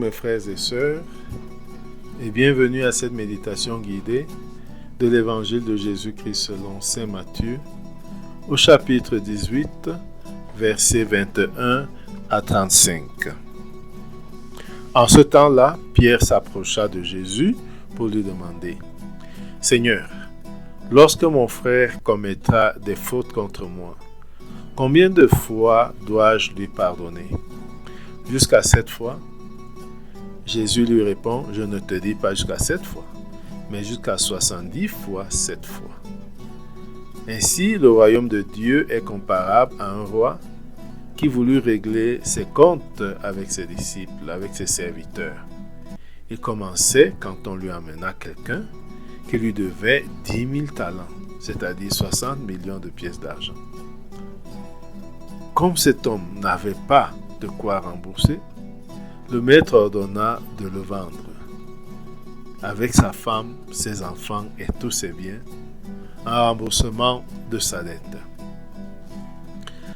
mes frères et sœurs, et bienvenue à cette méditation guidée de l'Évangile de Jésus-Christ selon Saint Matthieu, au chapitre 18, versets 21 à 35. En ce temps-là, Pierre s'approcha de Jésus pour lui demander : « Seigneur, lorsque mon frère commettra des fautes contre moi, combien de fois dois-je lui pardonner ? Jusqu'à 7 fois ? » Jésus lui répond : « Je ne te dis pas jusqu'à 7 fois, mais jusqu'à 70 fois 7 fois. » Ainsi, le royaume de Dieu est comparable à un roi qui voulut régler ses comptes avec ses disciples, avec ses serviteurs. Il commençait quand on lui amena quelqu'un qui lui devait 10 000 talents, c'est-à-dire 60 millions de pièces d'argent. Comme cet homme n'avait pas de quoi rembourser, le maître ordonna de le vendre, avec sa femme, ses enfants et tous ses biens, en remboursement de sa dette.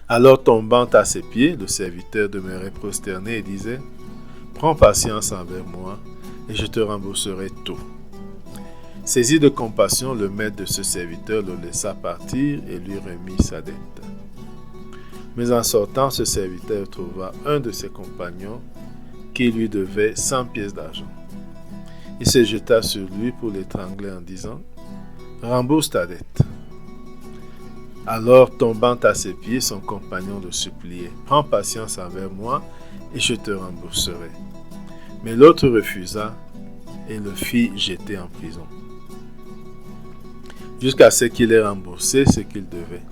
Alors, tombant à ses pieds, le serviteur demeurait prosterné et disait : « Prends patience envers moi, et je te rembourserai tout. » Saisi de compassion, le maître de ce serviteur le laissa partir et lui remit sa dette. Mais en sortant, ce serviteur trouva un de ses compagnons qui lui devait 100 pièces d'argent. Il se jeta sur lui pour l'étrangler en disant : « Rembourse ta dette. » Alors, tombant à ses pieds, son compagnon le suppliait : « Prends patience envers moi et je te rembourserai. » Mais l'autre refusa et le fit jeter en prison, jusqu'à ce qu'il ait remboursé ce qu'il devait.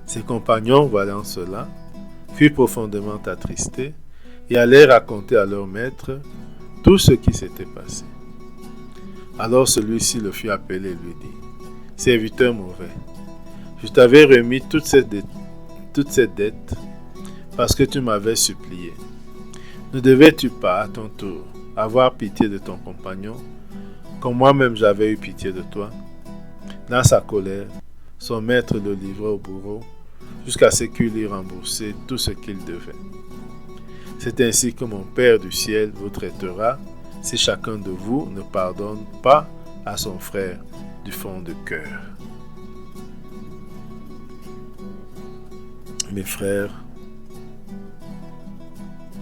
Ses compagnons, voyant cela, furent profondément attristés et allèrent raconter à leur maître tout ce qui s'était passé. Alors celui-ci le fit appeler et lui dit : « Serviteur mauvais, je t'avais remis toute cette dette parce que tu m'avais supplié. Ne devais-tu pas, à ton tour, avoir pitié de ton compagnon, comme moi-même j'avais eu pitié de toi ? » Dans sa colère, son maître le livra au bourreau jusqu'à ce qu'il ait remboursé tout ce qu'il devait. C'est ainsi que mon Père du ciel vous traitera si chacun de vous ne pardonne pas à son frère du fond de cœur. Mes frères,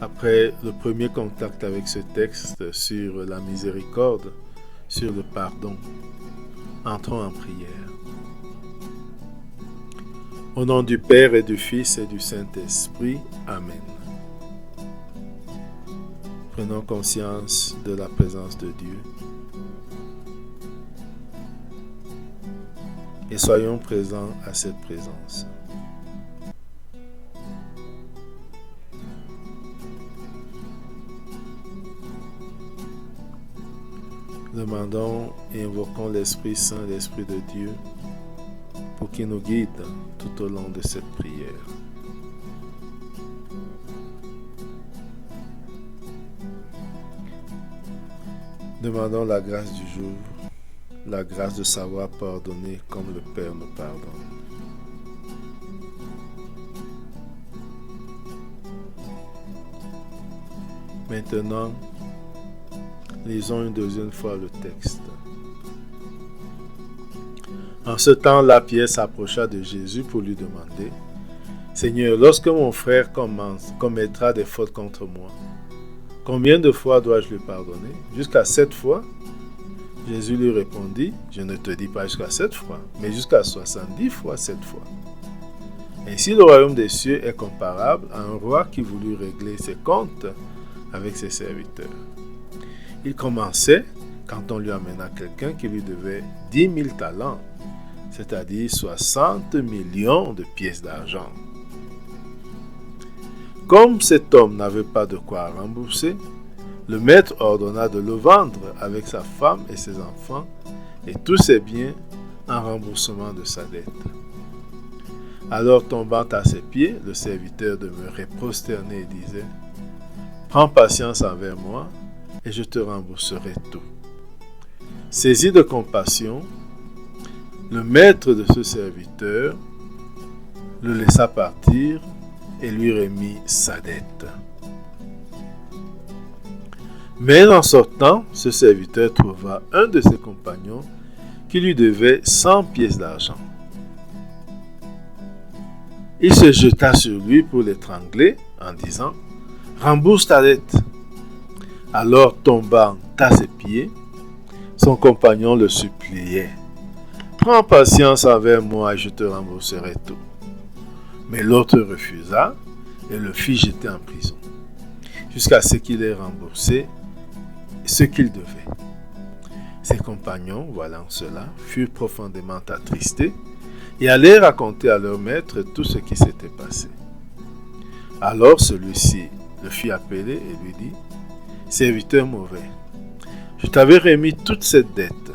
après le premier contact avec ce texte sur la miséricorde, sur le pardon, entrons en prière. Au nom du Père et du Fils et du Saint-Esprit. Amen. Prenons conscience de la présence de Dieu et soyons présents à cette présence. Demandons et invoquons l'Esprit Saint, l'Esprit de Dieu, pour qu'il nous guide tout au long de cette prière. Demandons la grâce du jour, la grâce de savoir pardonner comme le Père nous pardonne. Maintenant, lisons une deuxième fois le texte. En ce temps-là, Pierre s'approcha de Jésus pour lui demander : « Seigneur, lorsque mon frère commettra des fautes contre moi, combien de fois dois-je lui pardonner ? Jusqu'à 7 fois ? » Jésus lui répondit : « Je ne te dis pas jusqu'à 7 fois, mais jusqu'à 70 fois 7 fois. » Ainsi, le royaume des cieux est comparable à un roi qui voulut régler ses comptes avec ses serviteurs. Il commençait quand on lui amena quelqu'un qui lui devait 10 000 talents, c'est-à-dire 60 millions de pièces d'argent. Comme cet homme n'avait pas de quoi rembourser, le maître ordonna de le vendre avec sa femme et ses enfants et tous ses biens en remboursement de sa dette. Alors, tombant à ses pieds, le serviteur demeurait prosterné et disait : « Prends patience envers moi et je te rembourserai tout. » Saisi de compassion, le maître de ce serviteur le laissa partir et lui remit sa dette. Mais en sortant, ce serviteur trouva un de ses compagnons qui lui devait 100 pièces d'argent. Il se jeta sur lui pour l'étrangler en disant « Rembourse ta dette !» Alors tombant à ses pieds, son compagnon le suppliait « Prends patience envers moi et je te rembourserai tout. » Mais l'autre refusa et le fit jeter en prison, jusqu'à ce qu'il ait remboursé ce qu'il devait. Ses compagnons, voyant cela, furent profondément attristés et allèrent raconter à leur maître tout ce qui s'était passé. Alors celui-ci le fit appeler et lui dit « Serviteur mauvais, je t'avais remis toute cette dette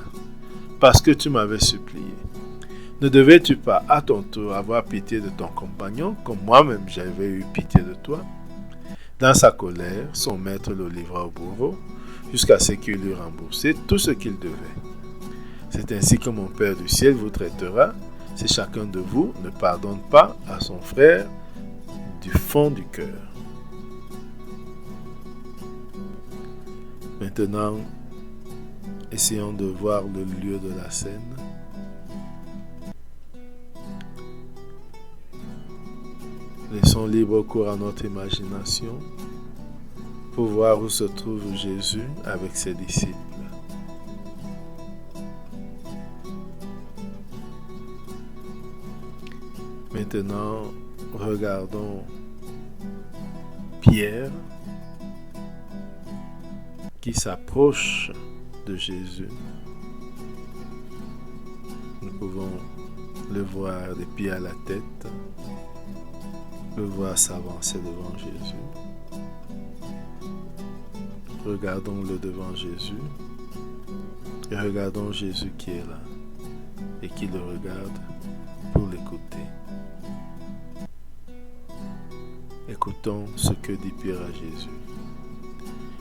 parce que tu m'avais supplié. Ne devais-tu pas à ton tour avoir pitié de ton compagnon comme moi-même j'avais eu pitié de toi ?» Dans sa colère, son maître le livra au bourreau jusqu'à ce qu'il lui remboursé tout ce qu'il devait. C'est ainsi que mon Père du ciel vous traitera si chacun de vous ne pardonne pas à son frère du fond du cœur. Maintenant, essayons de voir le lieu de la scène. Laissons libre cours à notre imagination pour voir où se trouve Jésus avec ses disciples. Maintenant, regardons Pierre qui s'approche de Jésus. Nous pouvons le voir des pieds à la tête, le voir s'avancer devant Jésus. Regardons-le devant Jésus et regardons Jésus qui est là et qui le regarde pour l'écouter. Écoutons ce que dit Pierre à Jésus.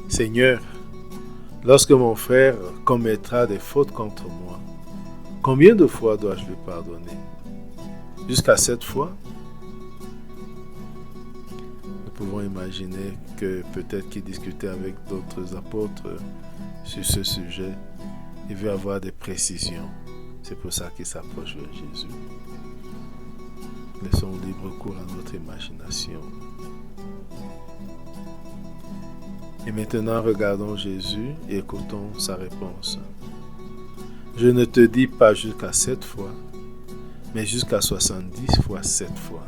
Seigneur, lorsque mon frère commettra des fautes contre moi, combien de fois dois-je lui pardonner? Jusqu'à 7 fois? Nous pouvons imaginer que peut-être qu'il discutait avec d'autres apôtres sur ce sujet. Il veut avoir des précisions. C'est pour ça qu'il s'approche vers Jésus. Laissons libre cours à notre imagination. Et maintenant, regardons Jésus et écoutons sa réponse. Je ne te dis pas jusqu'à 7 fois, mais jusqu'à 70 fois 7 fois.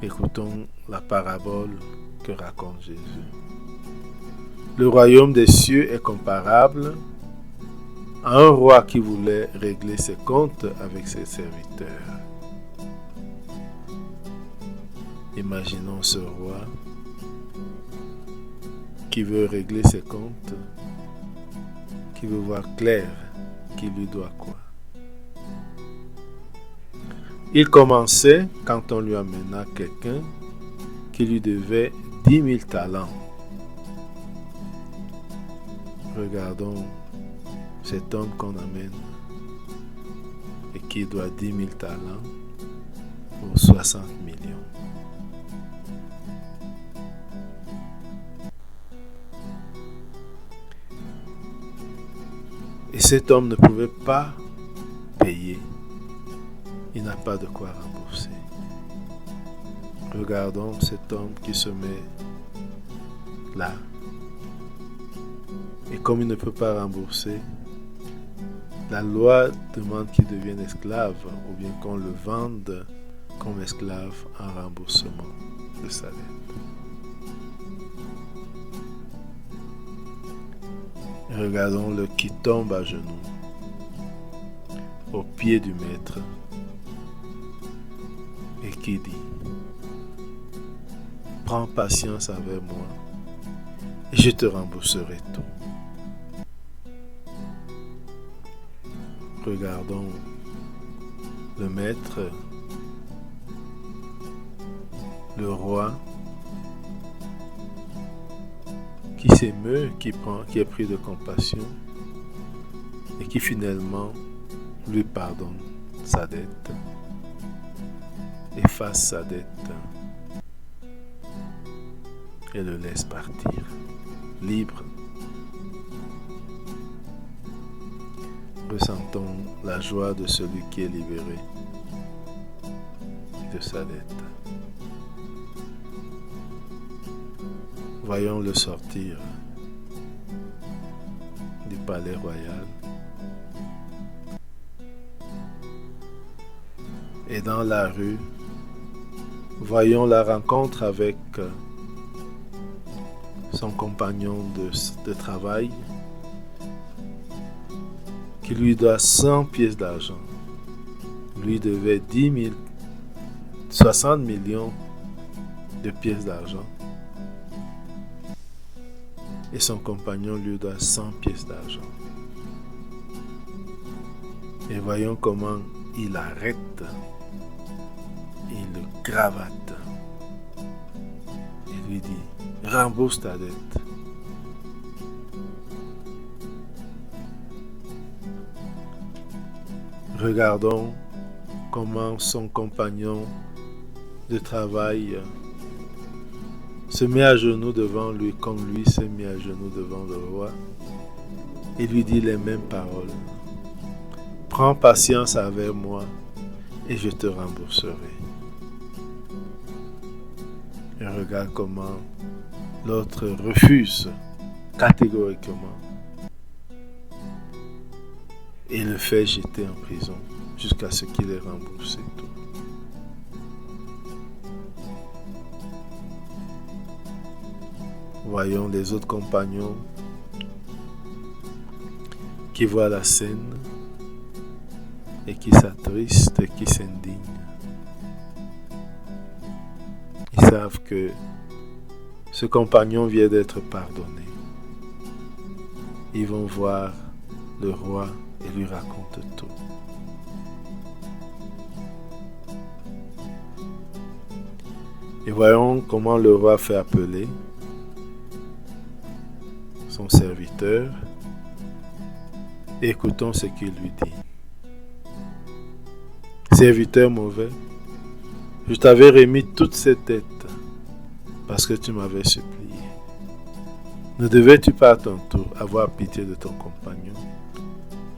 Écoutons la parabole que raconte Jésus. Le royaume des cieux est comparable à un roi qui voulait régler ses comptes avec ses serviteurs. Imaginons ce roi qui veut régler ses comptes, qui veut voir clair, qui lui doit quoi. Il commençait quand on lui amena quelqu'un qui lui devait 10 000 talents. Regardons cet homme qu'on amène et qui doit 10 000 talents pour 60 millions. Et cet homme ne pouvait pas payer. Il n'a pas de quoi rembourser. Regardons cet homme qui se met là. Et comme il ne peut pas rembourser, la loi demande qu'il devienne esclave ou bien qu'on le vende comme esclave en remboursement de sa dette. Regardons-le qui tombe à genoux au pied du maître et qui dit « Prends patience avec moi et je te rembourserai tout. » Regardons le maître, le roi, qui s'émeut, qui est pris de compassion et qui finalement lui pardonne sa dette, efface sa dette et le laisse partir, libre. Ressentons la joie de celui qui est libéré de sa dette. Voyons-le sortir du palais royal. Et dans la rue, voyons la rencontre avec son compagnon de travail qui lui doit 100 pièces d'argent. Lui devait 60 millions de pièces d'argent. Et son compagnon lui doit 100 pièces d'argent. Et voyons comment il arrête, il le gravate. Il lui dit, rembourse ta dette. Regardons comment son compagnon de travail se met à genoux devant lui comme lui s'est mis à genoux devant le roi et lui dit les mêmes paroles. Prends patience avec moi et je te rembourserai. Et regarde comment l'autre refuse catégoriquement et le fait jeter en prison jusqu'à ce qu'il ait remboursé tout. Voyons les autres compagnons qui voient la scène et qui s'attristent et qui s'indignent. Ils savent que ce compagnon vient d'être pardonné. Ils vont voir le roi et lui racontent tout. Et voyons comment le roi fait appeler son serviteur. Écoutons ce qu'il lui dit. Serviteur mauvais, je t'avais remis toute cette dette parce que tu m'avais supplié. Ne devais-tu pas à ton tour avoir pitié de ton compagnon,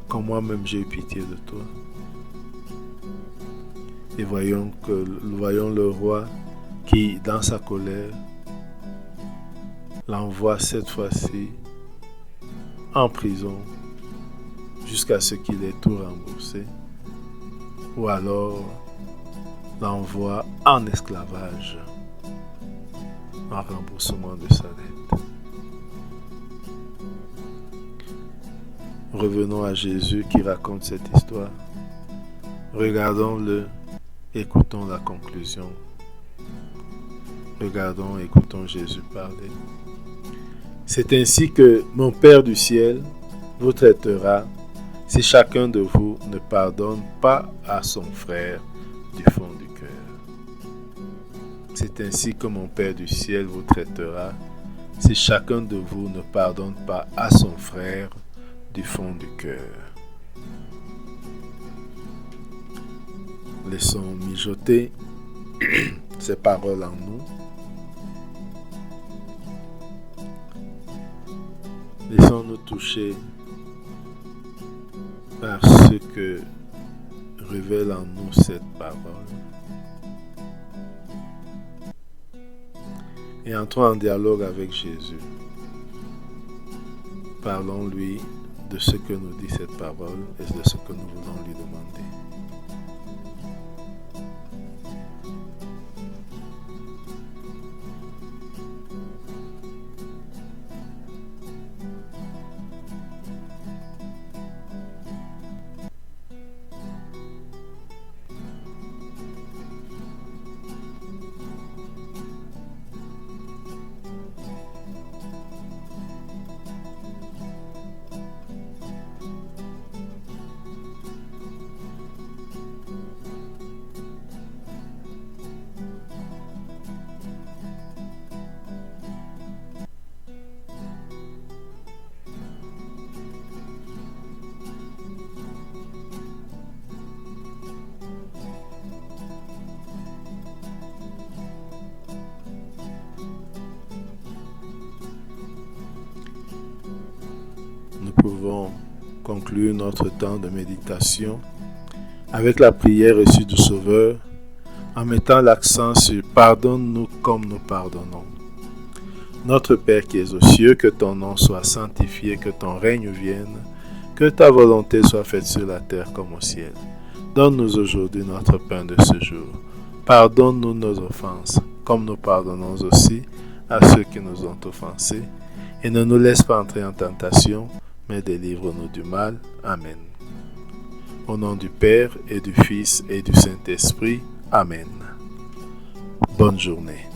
comme moi-même j'ai eu pitié de toi? Et voyons le roi qui, dans sa colère, l'envoie cette fois-ci en prison jusqu'à ce qu'il ait tout remboursé, ou alors l'envoie en esclavage en remboursement de sa dette. Revenons à Jésus qui raconte cette histoire. Regardons-le, écoutons la conclusion. Regardons, écoutons Jésus parler. C'est ainsi que mon Père du ciel vous traitera si chacun de vous ne pardonne pas à son frère du fond du cœur. C'est ainsi que mon Père du ciel vous traitera si chacun de vous ne pardonne pas à son frère du fond du cœur. Laissons mijoter ces paroles en nous. Laissons-nous toucher par ce que révèle en nous cette parole. Et entrons en dialogue avec Jésus. Parlons-lui de ce que nous dit cette parole et de ce que nous voulons lui demander. pouvons conclure notre temps de méditation avec la prière reçue du Sauveur en mettant l'accent sur « Pardonne-nous comme nous pardonnons ». Notre Père qui es aux cieux, que ton nom soit sanctifié, que ton règne vienne, que ta volonté soit faite sur la terre comme au ciel. Donne-nous aujourd'hui notre pain de ce jour. Pardonne-nous nos offenses, comme nous pardonnons aussi à ceux qui nous ont offensés. Et ne nous laisse pas entrer en tentation, mais délivre-nous du mal. Amen. Au nom du Père et du Fils et du Saint-Esprit. Amen. Bonne journée.